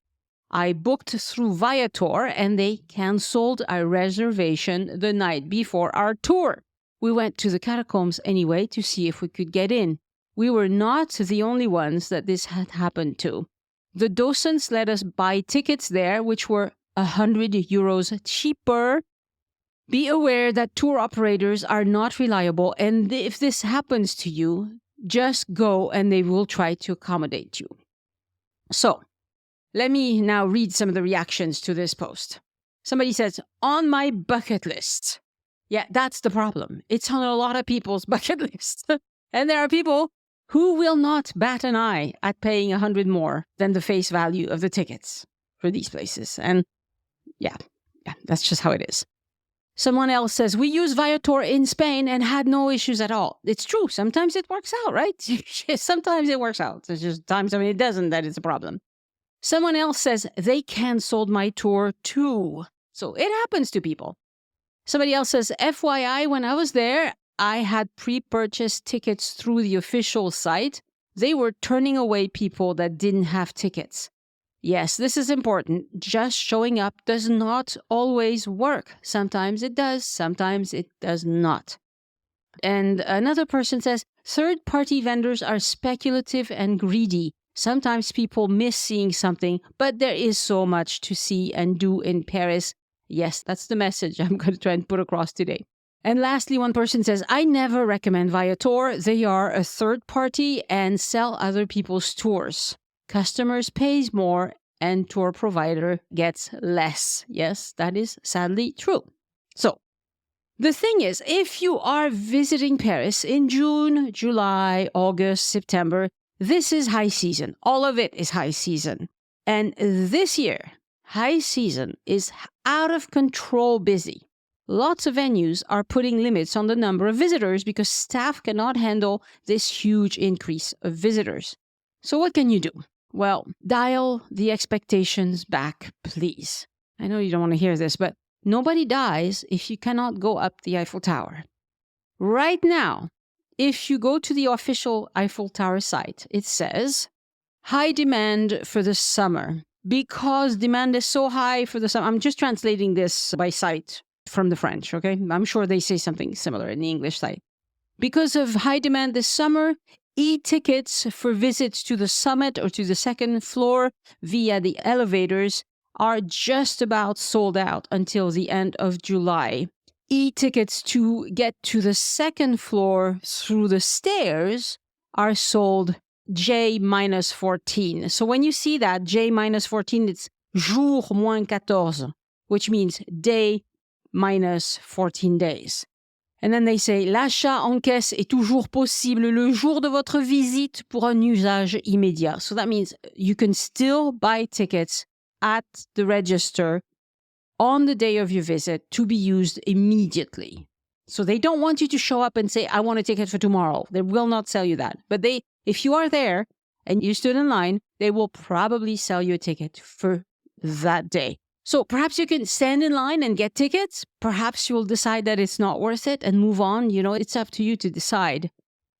I booked through Viator and they cancelled our reservation the night before our tour. We went to the catacombs anyway to see if we could get in. We were not the only ones that this had happened to. The docents let us buy tickets there, which were 100 euros cheaper. Be aware that tour operators are not reliable, and if this happens to you, just go and they will try to accommodate you." So, let me now read some of the reactions to this post. Somebody says, "On my bucket list." Yeah, that's the problem. It's on a lot of people's bucket lists. And there are people who will not bat an eye at paying 100 more than the face value of the tickets for these places. And yeah, that's just how it is. Someone else says, "We use Viator in Spain and had no issues at all." It's true. Sometimes it works out, right? Sometimes it works out. There's just times it doesn't, that is a problem. Someone else says, "They canceled my tour too." So it happens to people. Somebody else says, "FYI, when I was there, I had pre-purchased tickets through the official site. They were turning away people that didn't have tickets." Yes, this is important. Just showing up does not always work. Sometimes it does, sometimes it does not. And another person says, "Third-party vendors are speculative and greedy. Sometimes people miss seeing something, but there is so much to see and do in Paris." Yes, that's the message I'm going to try and put across today. And lastly, one person says, "I never recommend Viator. They are a third party and sell other people's tours. Customers pays more and tour provider gets less." Yes, that is sadly true. So, The thing is, if you are visiting Paris in June, July, August, September, this is high season. All of it is high season. And this year, high season is out of control busy. Lots of venues are putting limits on the number of visitors because staff cannot handle this huge increase of visitors. So what can you do? Well, dial the expectations back, please. I know you don't want to hear this, but nobody dies if you cannot go up the Eiffel Tower. Right now, if you go to the official Eiffel Tower site, it says, high demand for the summer. Because demand is so high for the summer. I'm just translating this by sight from the French, okay? I'm sure they say something similar in the English site. Because of high demand this summer, e-tickets for visits to the summit or to the second floor via the elevators are just about sold out until the end of July. E-tickets to get to the second floor through the stairs are sold J-14. So when you see that J-14, it's jour -14, which means day minus 14 days. And then they say, l'achat en caisse est toujours possible le jour de votre visite pour un usage immédiat. So that means you can still buy tickets at the register on the day of your visit to be used immediately. So they don't want you to show up and say, I want a ticket for tomorrow. They will not sell you that. But if you are there and you stood in line, they will probably sell you a ticket for that day. So perhaps you can stand in line and get tickets. Perhaps you'll decide that it's not worth it and move on. It's up to you to decide.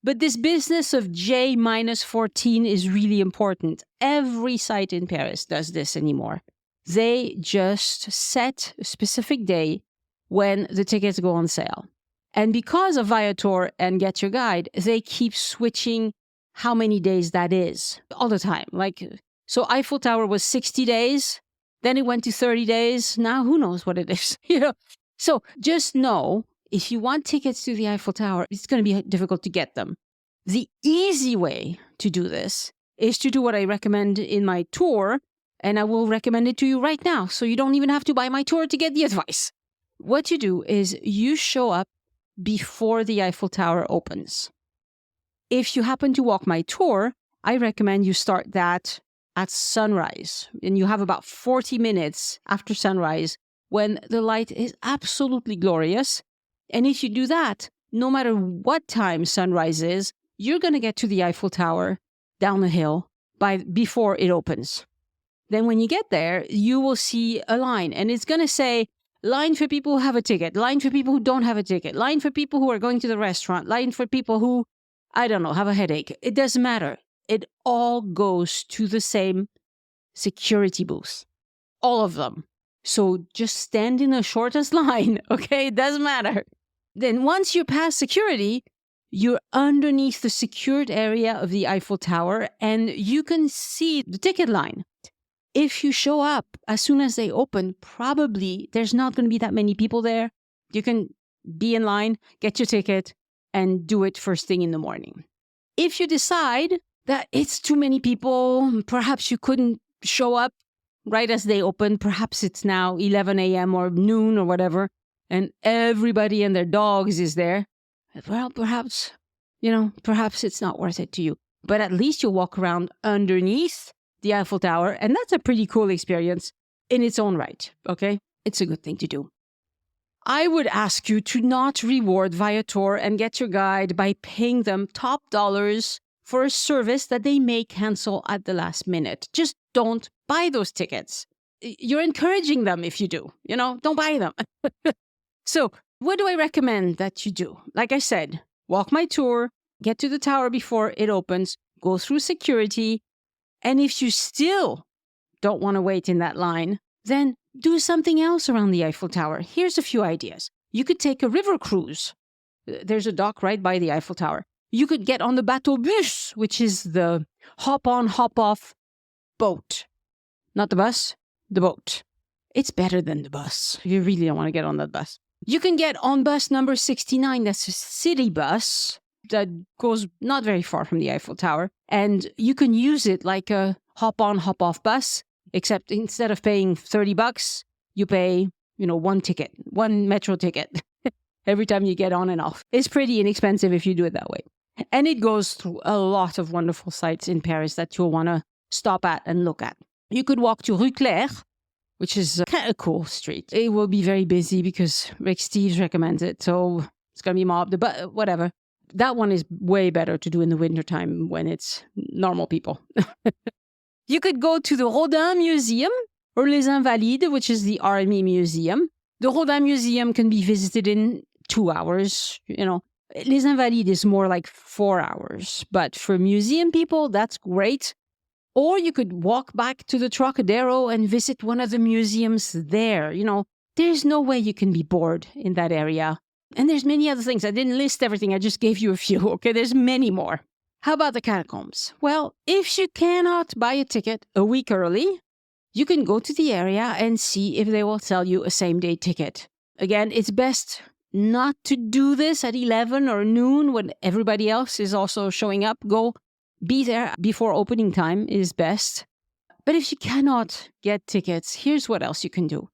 But this business of J-14 is really important. Every site in Paris does this anymore. They just set a specific day when the tickets go on sale. And because of Viator and Get Your Guide, they keep switching how many days that is all the time. So Eiffel Tower was 60 days. Then it went to 30 days. Now, who knows what it is, So just know, if you want tickets to the Eiffel Tower, it's going to be difficult to get them. The easy way to do this is to do what I recommend in my tour, and I will recommend it to you right now, so you don't even have to buy my tour to get the advice. What you do is you show up before the Eiffel Tower opens. If you happen to walk my tour, I recommend you start that at sunrise, and you have about 40 minutes after sunrise when the light is absolutely glorious. And if you do that, no matter what time sunrise is, you're going to get to the Eiffel Tower down the hill before it opens. Then when you get there, you will see a line, and it's going to say, line for people who have a ticket, line for people who don't have a ticket, line for people who are going to the restaurant, line for people who, have a headache. It doesn't matter. It all goes to the same security booth. All of them. So just stand in the shortest line, okay? It doesn't matter. Then once you pass security, you're underneath the secured area of the Eiffel Tower and you can see the ticket line. If you show up as soon as they open, probably there's not going to be that many people there. You can be in line, get your ticket, and do it first thing in the morning. If you decide that it's too many people, perhaps you couldn't show up right as they open, perhaps it's now 11 a.m. or noon or whatever, and everybody and their dogs is there, well, perhaps it's not worth it to you. But at least you'll walk around underneath the Eiffel Tower, and that's a pretty cool experience in its own right, okay? It's a good thing to do. I would ask you to not reward Viator and Get Your Guide by paying them top dollars for a service that they may cancel at the last minute. Just don't buy those tickets. You're encouraging them if you do, don't buy them. So what do I recommend that you do? Like I said, walk my tour, get to the tower before it opens, go through security. And if you still don't want to wait in that line, then do something else around the Eiffel Tower. Here's a few ideas. You could take a river cruise. There's a dock right by the Eiffel Tower. You could get on the bateau bus, which is the hop-on, hop-off boat. Not the bus, the boat. It's better than the bus. You really don't want to get on that bus. You can get on bus number 69. That's a city bus that goes not very far from the Eiffel Tower. And you can use it like a hop-on, hop-off bus, except instead of paying $30, you pay, one ticket, one metro ticket. every time you get on and off. It's pretty inexpensive if you do it that way. And it goes through a lot of wonderful sites in Paris that you'll want to stop at and look at. You could walk to Rue Claire, which is kind of a cool street. It will be very busy because Rick Steves recommends it, so it's going to be mobbed, but whatever. That one is way better to do in the wintertime when it's normal people. You could go to the Rodin Museum or Les Invalides, which is the Army Museum. The Rodin Museum can be visited in 2 hours, Les Invalides is more like 4 hours. But for museum people, that's great. Or you could walk back to the Trocadero and visit one of the museums there. There's no way you can be bored in that area. And there's many other things. I didn't list everything. I just gave you a few. Okay, there's many more. How about the catacombs? Well, if you cannot buy a ticket a week early, you can go to the area and see if they will sell you a same-day ticket. Again, it's best not to do this at 11 or noon when everybody else is also showing up. Be there before opening time is best. But if you cannot get tickets, here's what else you can do.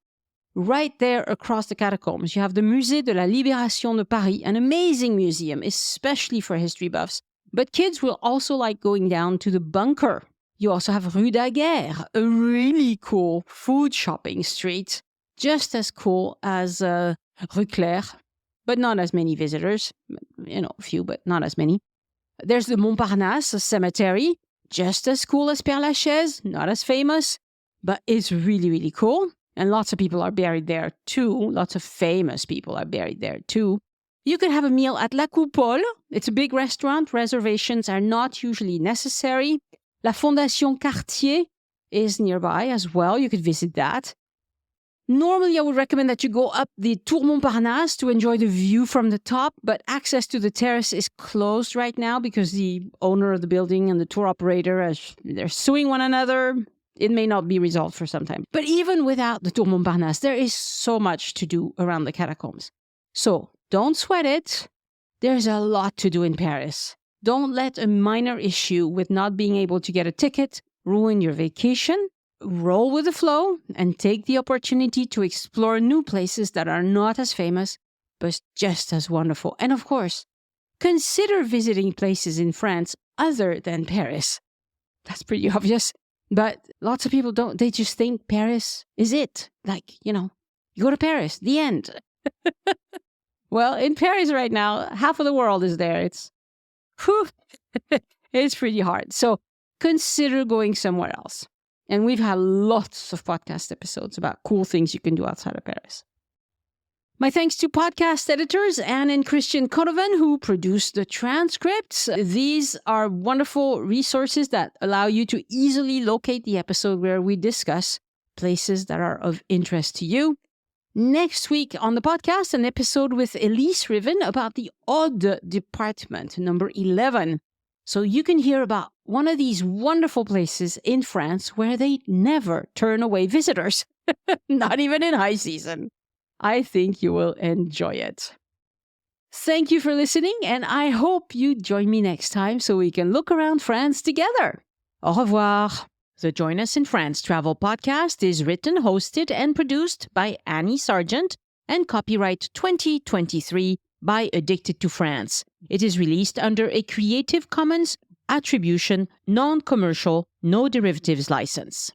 Right there across the catacombs, you have the Musée de la Libération de Paris, an amazing museum, especially for history buffs. But kids will also like going down to the bunker. You also have Rue Daguerre, a really cool food shopping street, just as cool as Rue Claire, but not as many visitors. A few, but not as many. There's the Montparnasse cemetery, just as cool as Père Lachaise, not as famous, but it's really, really cool. And lots of people are buried there too. Lots of famous people are buried there too. You could have a meal at La Coupole. It's a big restaurant. Reservations are not usually necessary. La Fondation Cartier is nearby as well. You could visit that. Normally, I would recommend that you go up the Tour Montparnasse to enjoy the view from the top, but access to the terrace is closed right now because the owner of the building and the tour operator, they're suing one another. It may not be resolved for some time. But even without the Tour Montparnasse, there is so much to do around the catacombs. So don't sweat it. There's a lot to do in Paris. Don't let a minor issue with not being able to get a ticket ruin your vacation. Roll with the flow and take the opportunity to explore new places that are not as famous, but just as wonderful. And of course, consider visiting places in France other than Paris. That's pretty obvious. But lots of people don't. They just think Paris is it. You go to Paris, the end. Well, in Paris right now, half of the world is there. It's pretty hard. So consider going somewhere else. And we've had lots of podcast episodes about cool things you can do outside of Paris. My thanks to podcast editors Anne and Christian Conovan, who produced the transcripts. These are wonderful resources that allow you to easily locate the episode where we discuss places that are of interest to you. Next week on the podcast, an episode with Elise Riven about the Aude department, number 11. So you can hear about one of these wonderful places in France where they never turn away visitors, not even in high season. I think you will enjoy it. Thank you for listening, and I hope you join me next time so we can look around France together. Au revoir. The Join Us in France travel podcast is written, hosted, and produced by Annie Sargent and copyright 2023 by Addicted to France. It is released under a Creative Commons Attribution, Non-Commercial, No Derivatives license.